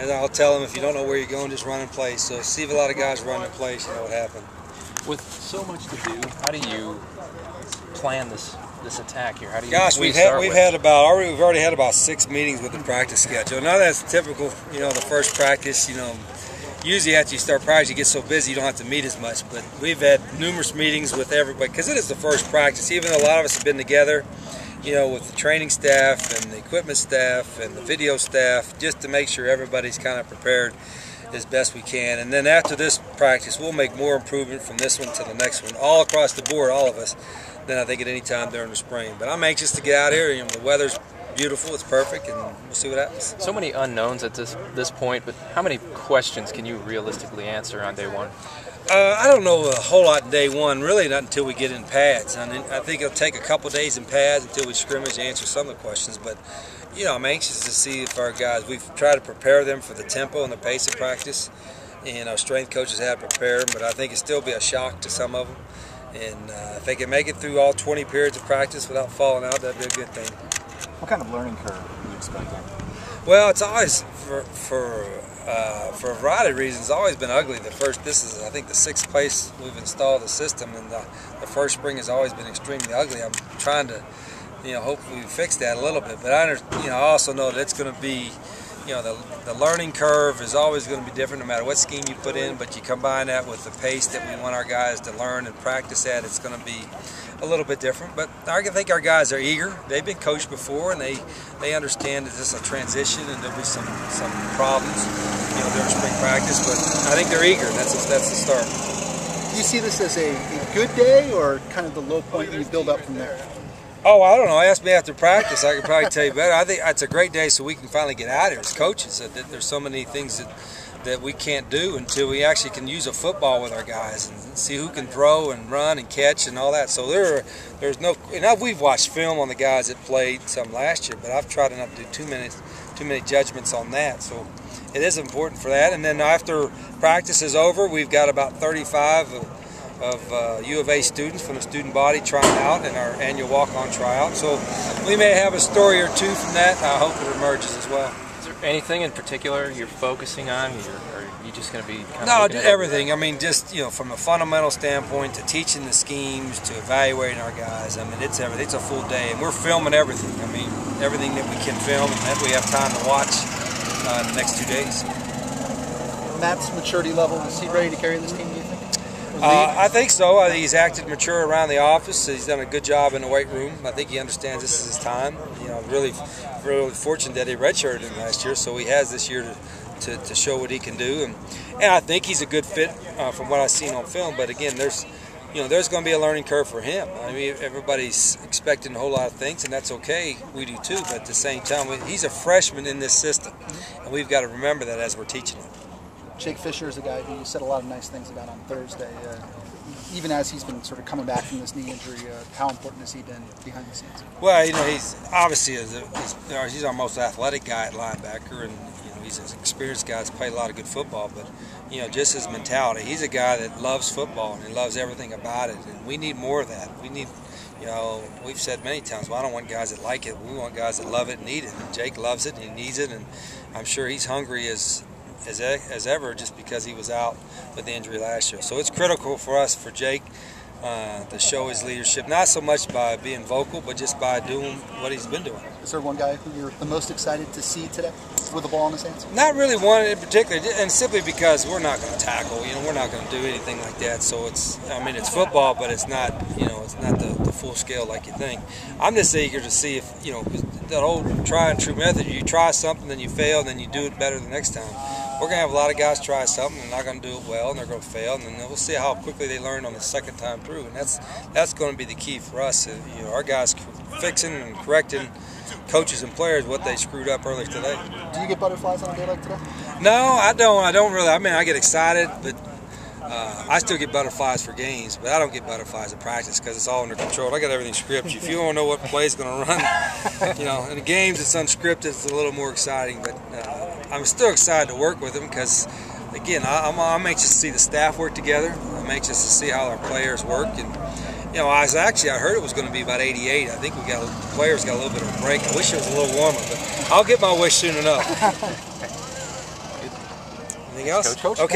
And I'll tell them, if you don't know where you're going, just run in place. So see if a lot of guys run in place, you know what happened. With so much to do, how do you plan this attack here? How do you? Gosh, we've already had about 6 meetings with the practice schedule. Now that's typical, you know, the first practice, you know. Usually after you start practice, you get so busy you don't have to meet as much. But we've had numerous meetings with everybody because it is the first practice. Even though a lot of us have been together, you know, with the training staff and the equipment staff and the video staff, just to make sure everybody's kind of prepared as best we can. And then after this practice, we'll make more improvement from this one to the next one, all across the board, all of us, than I think at any time during the spring. But I'm anxious to get out here. You know, the weather's beautiful, it's perfect, and we'll see what happens. So many unknowns at this point, but how many questions can you realistically answer on day one? I don't know a whole lot in day one, really not until we get in pads. I mean, I think it'll take a couple days in pads until we scrimmage to answer some of the questions. But, you know, I'm anxious to see if our guys, we've tried to prepare them for the tempo and the pace of practice, and our strength coaches have prepared them, but I think it'll still be a shock to some of them. And if they can make it through all 20 periods of practice without falling out, that'd be a good thing. What kind of learning curve are you expecting? Well, it's always, for a variety of reasons, it's always been ugly. This is, I think, the 6th place we've installed the system, and the first spring has always been extremely ugly. I'm trying to, you know, hopefully fix that a little bit. But I also know that it's going to be, you know, the learning curve is always going to be different no matter what scheme you put in. But you combine that with the pace that we want our guys to learn and practice at, it's going to be a little bit different. But I think our guys are eager. They've been coached before, and they understand that this is a transition and there'll be some problems, you know, during spring practice. But I think they're eager. That's the start. Do you see this as a good day or kind of the low point and you build up from there? Oh, I don't know. Ask me after practice. I could probably tell you better. I think it's a great day so we can finally get out here as coaches. There's so many things that we can't do until we actually can use a football with our guys and see who can throw and run and catch and all that. So there's no. And we've watched film on the guys that played some last year, but I've tried to not do too many judgments on that. So it is important for that. And then after practice is over, we've got about 35 of U of A students from the student body trying out in our annual walk-on tryout. So we may have a story or two from that. I hope it emerges as well. Is there anything in particular you're focusing on, or are you just going to be kind of looking at everything? I mean, just, you know, from a fundamental standpoint to teaching the schemes to evaluating our guys. I mean, it's everything. It's a full day, and we're filming everything. I mean, everything that we can film and that we have time to watch in the next 2 days. Matt's maturity level, is he ready to carry this team, do you think? I think so. I think he's acted mature around the office. He's done a good job in the weight room. I think he understands this is his time. You know, really fortunate that he redshirted him last year, so he has this year to show what he can do. And I think he's a good fit from what I've seen on film. But again, there's going to be a learning curve for him. I mean, everybody's expecting a whole lot of things, and that's okay. We do too. But at the same time, he's a freshman in this system, and we've got to remember that as we're teaching him. Jake Fisher is a guy who you said a lot of nice things about on Thursday. Even as he's been sort of coming back from this knee injury, how important has he been behind the scenes? Well, you know, he's obviously he's our most athletic guy at linebacker, and you know, he's an experienced guy that's played a lot of good football. But you know, just his mentality, he's a guy that loves football and he loves everything about it. And we need more of that. We need, you know, we've said many times, well, I don't want guys that like it. We want guys that love it and need it. And Jake loves it and he needs it, and I'm sure he's hungry as ever, just because he was out with the injury last year. So it's critical for us, for Jake, to show his leadership, not so much by being vocal, but just by doing what he's been doing. Is there one guy who you're the most excited to see today with the ball in his hands? Not really one in particular, and simply because we're not going to tackle. You know, we're not going to do anything like that. So it's, I mean, it's football, but it's not, you know, it's not the full scale like you think. I'm just eager to see if, you know, that old try and true method. You try something, then you fail, and then you do it better the next time. We're going to have a lot of guys try something and they're not going to do it well, and they're going to fail, and then we'll see how quickly they learn on the second time through. And that's going to be the key for us. You know, our guys fixing and correcting coaches and players what they screwed up earlier today. Do you get butterflies on a day like today? No, I don't. I don't really. I mean, I get excited, but I still get butterflies for games, but I don't get butterflies at practice because it's all under control. I got everything scripted. If you don't know what play is going to run, you know, in the games it's unscripted. It's a little more exciting, but I'm still excited to work with them because, again, I'm anxious to see the staff work together. I'm anxious to see how our players work, and you know, I heard it was going to be about 88. I think the players got a little bit of a break. I wish it was a little warmer, but I'll get my wish soon enough. Anything else? Coach. Okay.